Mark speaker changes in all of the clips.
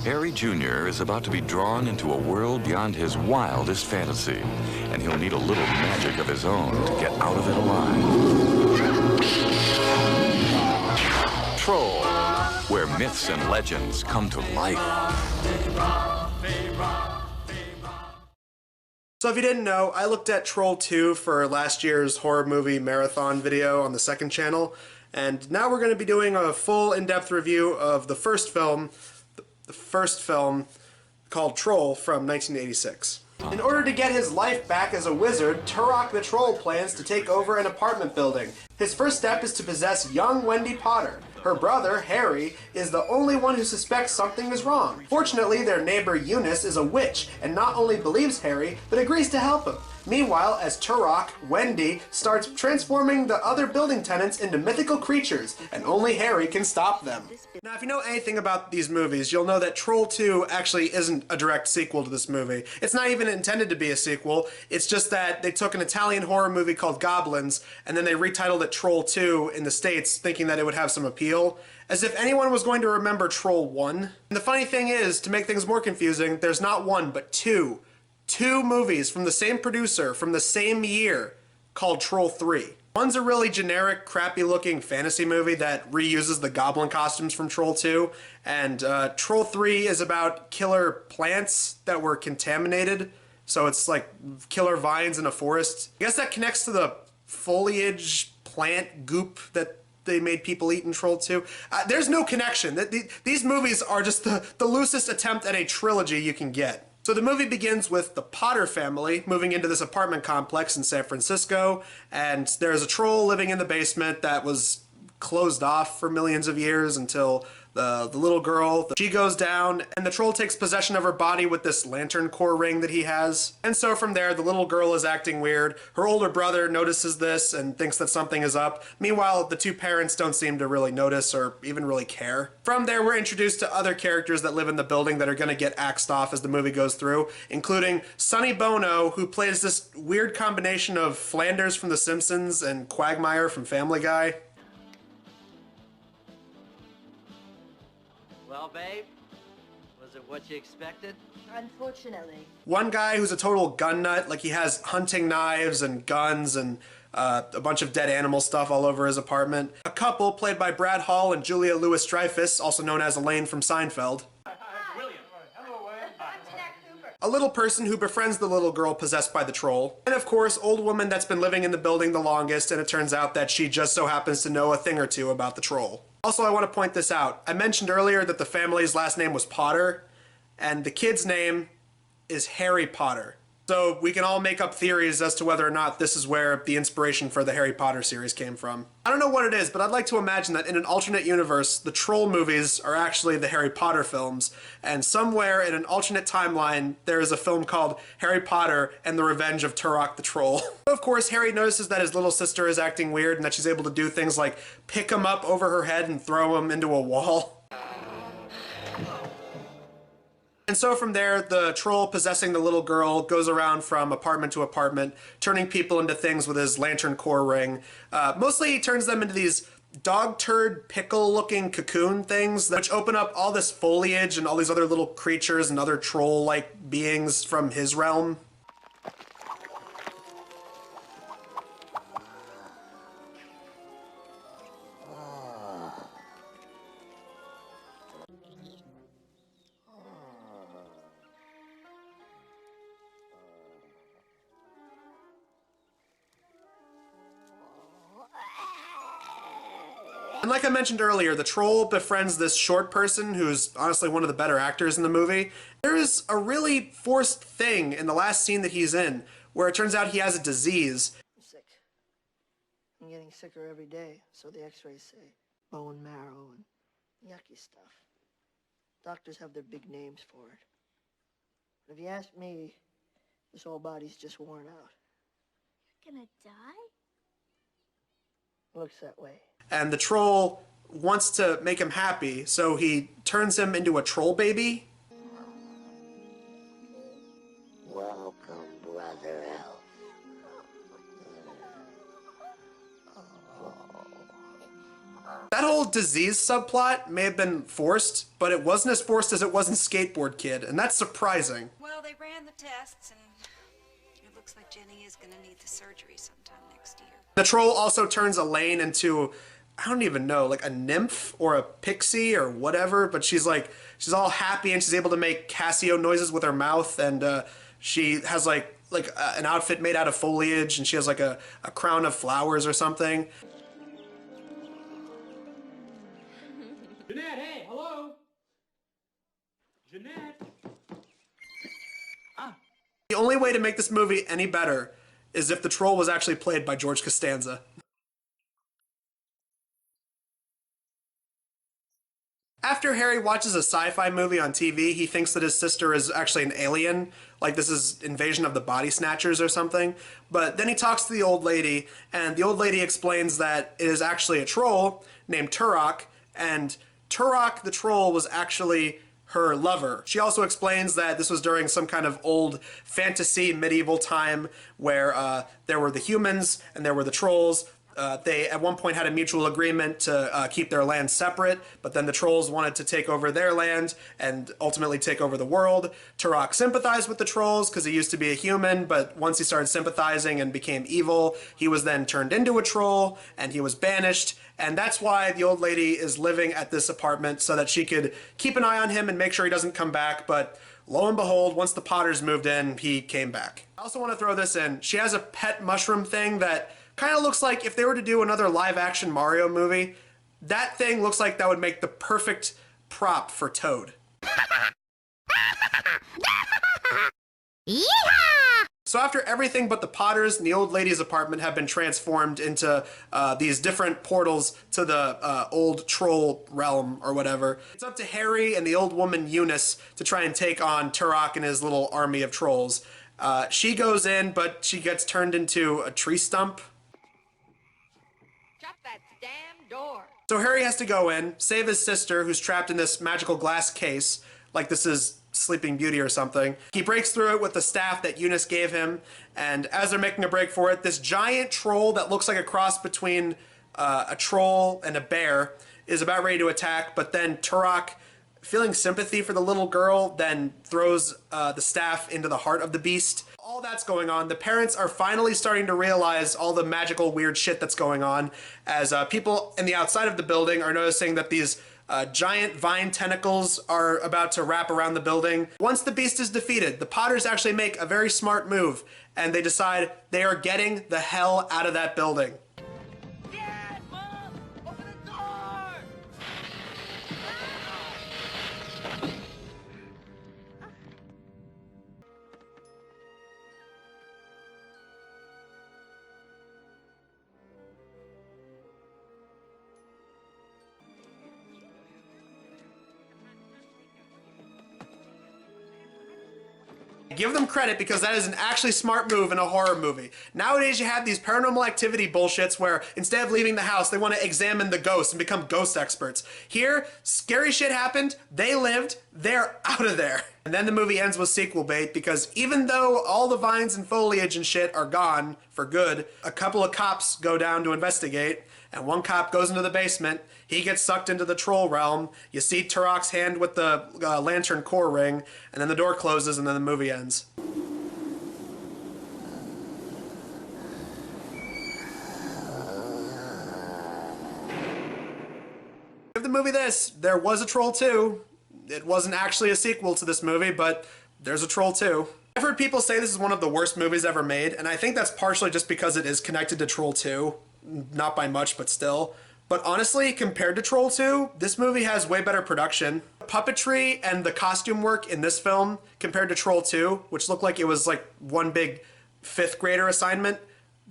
Speaker 1: Harry Jr. is about to be drawn into a world beyond his wildest fantasy, and he'll need a little magic of his own to get out of it alive. Troll, where myths and legends come to life.
Speaker 2: So if you didn't know, I looked at Troll 2 for last year's horror movie marathon video on the second channel, and now we're going to be doing a full in-depth review of the first film called Troll from 1986. In order to get his life back as a wizard, Turok the Troll plans to take over an apartment building. His first step is to possess young Wendy Potter. Her brother, Harry, is the only one who suspects something is wrong. Fortunately, their neighbor Eunice is a witch and not only believes Harry, but agrees to help him. Meanwhile, as Turok, Wendy starts transforming the other building tenants into mythical creatures, and only Harry can stop them. Now, if you know anything about these movies, you'll know that Troll 2 actually isn't a direct sequel to this movie. It's not even intended to be a sequel. It's just that they took an Italian horror movie called Goblins, and then they retitled it Troll 2 in the States, thinking that it would have some appeal, as if anyone was going to remember Troll 1. And the funny thing is, to make things more confusing, there's not one, but two movies from the same producer from the same year called Troll 3. One's a really generic, crappy-looking fantasy movie that reuses the goblin costumes from Troll 2, and Troll 3 is about killer plants that were contaminated, so it's like killer vines in a forest. I guess that connects to the foliage plant goop that they made people eat in Troll 2. There's no connection. These movies are just the loosest attempt at a trilogy you can get. So the movie begins with the Potter family moving into this apartment complex in San Francisco, and there's a troll living in the basement that was closed off for millions of years until the little girl, she goes down, and the troll takes possession of her body with this lantern core ring that he has. And so from there, the little girl is acting weird. Her older brother notices this and thinks that something is up. Meanwhile, the two parents don't seem to really notice or even really care. From there, we're introduced to other characters that live in the building that are going to get axed off as the movie goes through, including Sonny Bono, who plays this weird combination of Flanders from The Simpsons and Quagmire from Family Guy.
Speaker 3: Well, babe, was it what you expected?
Speaker 4: Unfortunately.
Speaker 2: One guy who's a total gun nut, like he has hunting knives and guns and a bunch of dead animal stuff all over his apartment. A couple played by Brad Hall and Julia Louis-Dreyfus, also known as Elaine from Seinfeld.
Speaker 5: William. Hello, Wayne.
Speaker 2: A little person who befriends the little girl possessed by the troll. And of course, old woman that's been living in the building the longest, and it turns out that she just so happens to know a thing or two about the troll. Also, I want to point this out. I mentioned earlier that the family's last name was Potter, and the kid's name is Harry Potter. So we can all make up theories as to whether or not this is where the inspiration for the Harry Potter series came from. I don't know what it is, but I'd like to imagine that in an alternate universe, the Troll movies are actually the Harry Potter films, and somewhere in an alternate timeline, there is a film called Harry Potter and the Revenge of Turok the Troll. Of course, Harry notices that his little sister is acting weird and that she's able to do things like pick him up over her head and throw him into a wall. And so from there, the troll possessing the little girl goes around from apartment to apartment, turning people into things with his lantern core ring. Mostly he turns them into these dog turd pickle looking cocoon things which open up all this foliage and all these other little creatures and other troll-like beings from his realm. And like I mentioned earlier, the troll befriends this short person who's honestly one of the better actors in the movie. There is a really forced thing in the last scene that he's in, where it turns out he has a disease.
Speaker 6: I'm sick. I'm getting sicker every day, so the x-rays say. Bone marrow and yucky stuff. Doctors have their big names for it. But if you ask me, this whole body's just worn out.
Speaker 4: You're gonna die?
Speaker 6: Looks that way.
Speaker 2: And the troll wants to make him happy, so he turns him into a troll baby.
Speaker 6: Welcome, Brother Elf.
Speaker 2: That whole little disease subplot may have been forced, but it wasn't as forced as it was in Skateboard Kid, and that's surprising.
Speaker 7: Well, they ran the tests, and it looks like Jenny is going to need the surgery sometime next year.
Speaker 2: The troll also turns Elaine into, I don't even know, like a nymph or a pixie or whatever, but she's all happy and she's able to make Casio noises with her mouth, and she has like an outfit made out of foliage, and she has like a crown of flowers or something.
Speaker 5: Jeanette, hey, hello? Jeanette?
Speaker 2: The only way to make this movie any better is if the troll was actually played by George Costanza. After Harry watches a sci-fi movie on TV, he thinks that his sister is actually an alien, like this is Invasion of the Body Snatchers or something. But then he talks to the old lady, and the old lady explains that it is actually a troll named Turok, and Turok the troll was actually her lover. She also explains that this was during some kind of old fantasy medieval time where there were the humans and there were the trolls. They at one point had a mutual agreement to keep their land separate, but then the trolls wanted to take over their land and ultimately take over the world. Turok sympathized with the trolls because he used to be a human, but once he started sympathizing and became evil, he was then turned into a troll and he was banished. And that's why the old lady is living at this apartment, so that she could keep an eye on him and make sure he doesn't come back. But lo and behold, once the Potters moved in, he came back. I also want to throw this in. She has a pet mushroom thing that kind of looks like if they were to do another live-action Mario movie, that thing looks like that would make the perfect prop for Toad. Yeehaw! So after everything but the Potters and the old lady's apartment have been transformed into these different portals to the old troll realm or whatever, it's up to Harry and the old woman Eunice to try and take on Turok and his little army of trolls. She goes in, but she gets turned into a tree stump.
Speaker 7: Shut that damn door.
Speaker 2: So Harry has to go in, save his sister, who's trapped in this magical glass case, like this is Sleeping Beauty or something. He breaks through it with the staff that Eunice gave him, and as they're making a break for it, this giant troll that looks like a cross between a troll and a bear is about ready to attack, but then Turok, feeling sympathy for the little girl, then throws the staff into the heart of the beast. All that's going on. The parents are finally starting to realize all the magical weird shit that's going on, as people in the outside of the building are noticing that these giant vine tentacles are about to wrap around the building. Once the beast is defeated, the Potters actually make a very smart move, and they decide they are getting the hell out of that building.
Speaker 7: Dad, Mom, open the door!
Speaker 2: Give them credit, because that is an actually smart move in a horror movie. Nowadays you have these paranormal activity bullshits where instead of leaving the house, they want to examine the ghosts and become ghost experts. Here, scary shit happened, they lived, they're out of there. And then the movie ends with sequel bait, because even though all the vines and foliage and shit are gone for good, a couple of cops go down to investigate, and one cop goes into the basement. He gets sucked into the troll realm. You see Turok's hand with the lantern core ring, and then the door closes, and then the movie ends. Give the movie this. There was a Troll 2. It wasn't actually a sequel to this movie, but there's a Troll 2. I've heard people say this is one of the worst movies ever made, and I think that's partially just because it is connected to Troll 2. Not by much, but still. But honestly, compared to Troll 2, this movie has way better production. Puppetry and the costume work in this film compared to Troll 2, which looked like it was like one big 5th grader assignment,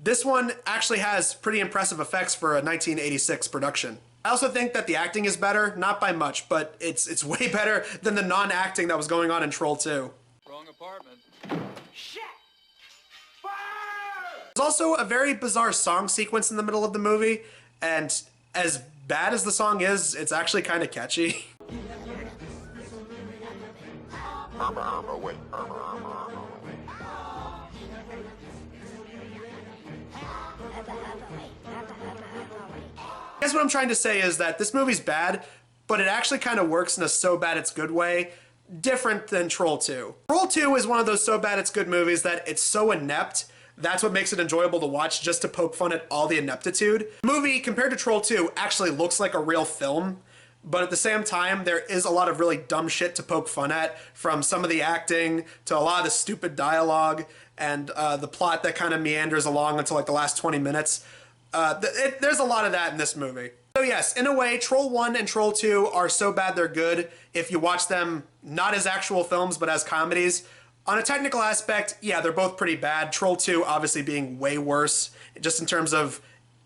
Speaker 2: this one actually has pretty impressive effects for a 1986 production. I also think that the acting is better, not by much, but it's way better than the non-acting that was going on in Troll 2.
Speaker 5: Wrong apartment.
Speaker 7: Shit!
Speaker 2: There's also a very bizarre song sequence in the middle of the movie, and as bad as the song is, it's actually kind of catchy. I guess what I'm trying to say is that this movie's bad, but it actually kind of works in a so bad it's good way, different than Troll 2. Troll 2 is one of those so bad it's good movies that it's so inept, that's what makes it enjoyable to watch, just to poke fun at all the ineptitude. The movie, compared to Troll 2, actually looks like a real film, but at the same time, there is a lot of really dumb shit to poke fun at, from some of the acting to a lot of the stupid dialogue and the plot that kind of meanders along until like the last 20 minutes. There's a lot of that in this movie. So yes, in a way, Troll 1 and Troll 2 are so bad they're good if you watch them not as actual films, but as comedies. On a technical aspect, yeah, they're both pretty bad. Troll 2 obviously being way worse, just in terms of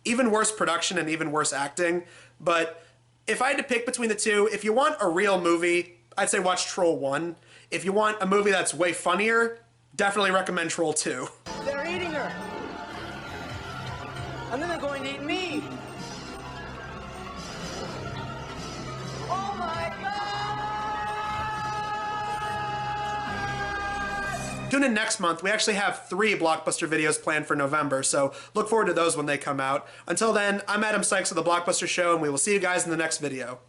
Speaker 2: even worse production and even worse acting. But if I had to pick between the two, if you want a real movie, I'd say watch Troll 1. If you want a movie that's way funnier, definitely recommend Troll 2.
Speaker 8: They're eating her. And then they're going to eat me. Oh my God!
Speaker 2: Tune in next month. We actually have 3 Blockbuster videos planned for November, so look forward to those when they come out. Until then, I'm Adam Sykes of The Blockbuster Show, and we will see you guys in the next video.